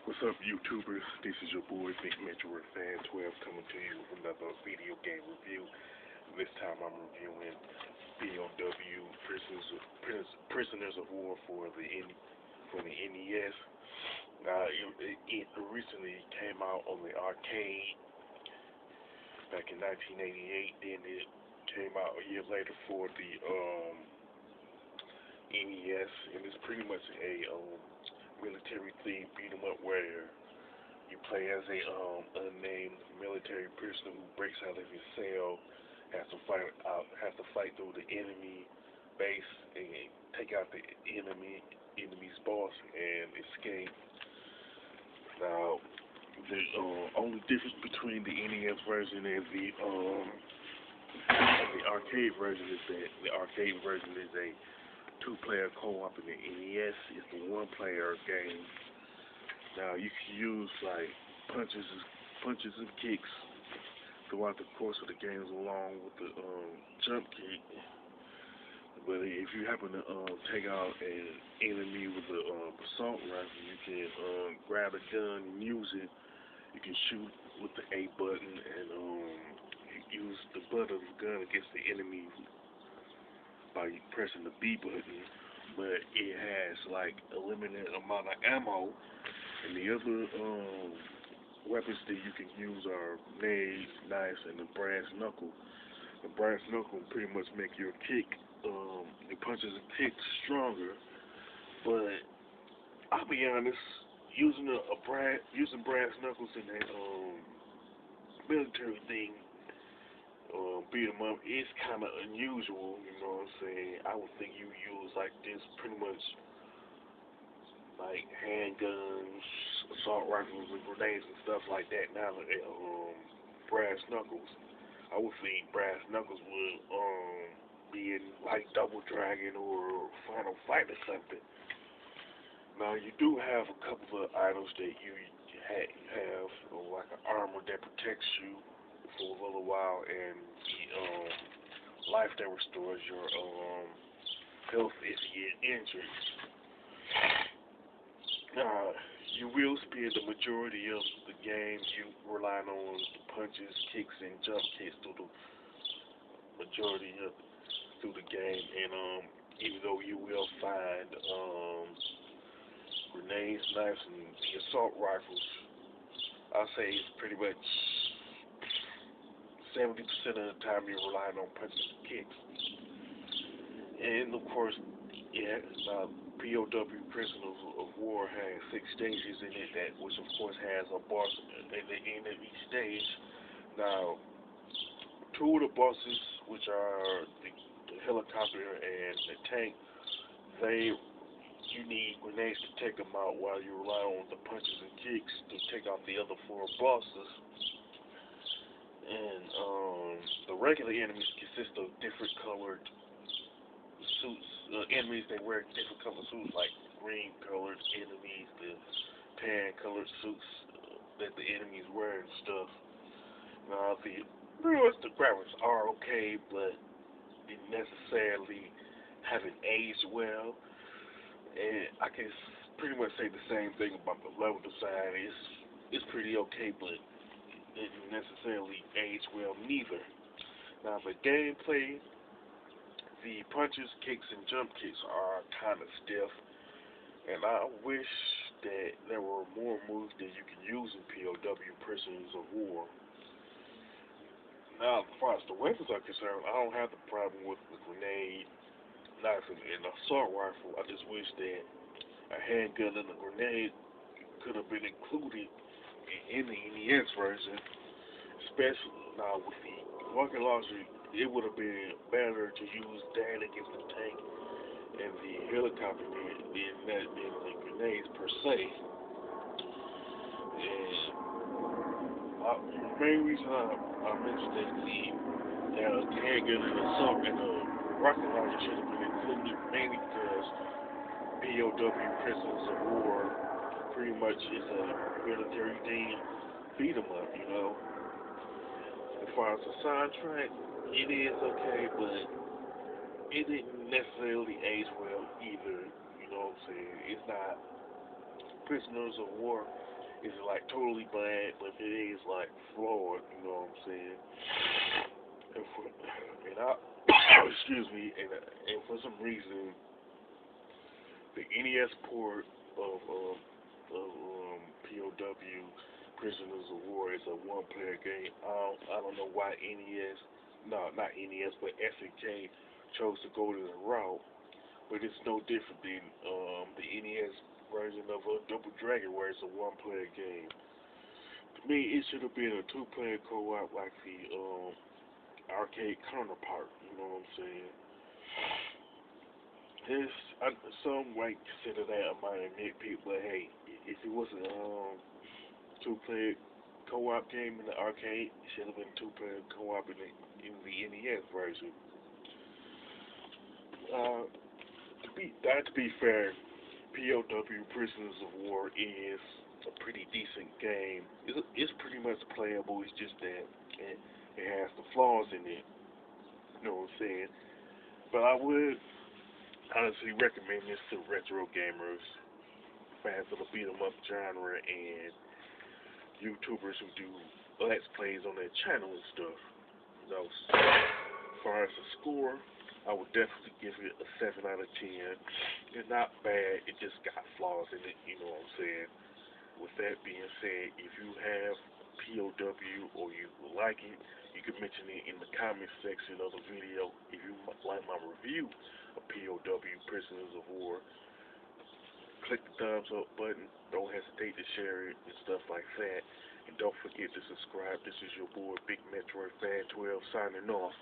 What's up, YouTubers? This is your boy, Big Metro Fan 12, coming to you with another video game review. This time I'm reviewing POW Prisoners of War for the NES. It recently came out on the arcade back in 1988. Then it came out a year later for the NES, and it's pretty much a military themed beat 'em up where you play as a unnamed military prisoner who breaks out of his cell, has to fight through the enemy base and take out the enemy's boss and escape. Now, the only difference between the NES version and the arcade version is that the arcade version is a two-player co-op, and the NES is the one-player game. Now you can use like punches and kicks throughout the course of the games, along with the jump kick. But if you happen to take out an enemy with a assault rifle, you can grab a gun and use it. You can shoot with the A button and use the butt of the gun against the enemy by pressing the B button, but it has like a limited amount of ammo, and the other weapons that you can use are grenades, knives, and the brass knuckle. The brass knuckle pretty much make your your punches and kicks stronger, but I'll be honest, using brass knuckles in a military thing beat 'em up is kind of unusual, you know what I'm saying? I would think you use like this pretty much like handguns, assault rifles, and grenades and stuff like that. Now brass knuckles, I would think brass knuckles would be in like Double Dragon or Final Fight or something. Now you do have a couple of items that you have like an armor that protects you for a little while, and the life that restores your health if you get injured. You will spend the majority of the game you relying on the punches, kicks, and jump kicks through the majority of through the game, and even though you will find grenades, knives, and the assault rifles, I'll say it's pretty much 70% of the time you're relying on punches and kicks. And of course, yeah, POW Prisoners of War has 6 stages in it, which of course has a boss at the end of each stage. Now, 2 of the bosses, which are the helicopter and the tank, you need grenades to take them out while you rely on the punches and kicks to take out the other 4 bosses. And the regular enemies consist of different colored suits. Enemies that wear different colored suits, like green colored enemies, the tan colored suits that the enemies wear and stuff. Now the graphics are okay, but didn't necessarily haven't aged well. And I can pretty much say the same thing about the level design. It's pretty okay, but didn't necessarily age well neither. Now the gameplay, the punches, kicks, and jump kicks are kind of stiff, and I wish that there were more moves that you can use in POW Prisoners of War. Now, as far as the weapons are concerned, I don't have the problem with the grenade, knife, and assault rifle. I just wish that a handgun and a grenade could have been included in the NES version, especially now with the rocket launcher. It would have been better to use that against the tank and the helicopter than the grenades per se. And the main reason I mentioned that the handgun and assault and the rocket launcher should have been included mainly because POW Prisoners of War pretty much is a military theme beat 'em up, you know. As far as the soundtrack, it is okay, but it didn't necessarily age well either, you know what I'm saying? It's not Prisoners of War is like totally bad, but it is like flawed. You know what I'm saying? And I excuse me, and for some reason, the NES port of POW Prisoners of War is a one-player game. I don't know why NES, no, not NES, but SNK chose to go to the route, but it's no different than the NES version of Double Dragon, where it's a one-player game. To me, it should have been a two-player co-op like the arcade counterpart. You know what I'm saying? This, some might consider that a minor nitpick, but hey, if it was a two-player co-op game in the arcade, it should have been two-player co-op in the NES version. To be fair, POW Prisoners of War is a pretty decent game. It's pretty much playable. It's just that it has the flaws in it. You know what I'm saying? But I would honestly recommend this to retro gamers, fans of the beat 'em up genre, and YouTubers who do let's plays on their channel and stuff. You know, so as far as the score, I would definitely give it a 7 out of 10. It's not bad, it just got flaws in it, you know what I'm saying? With that being said, if you have POW or you like it, you can mention it in the comment section of the video. If you like my review of POW Prisoners of War, click the thumbs up button. Don't hesitate to share it and stuff like that. And don't forget to subscribe. This is your boy Big Metroid Fan 12 signing off.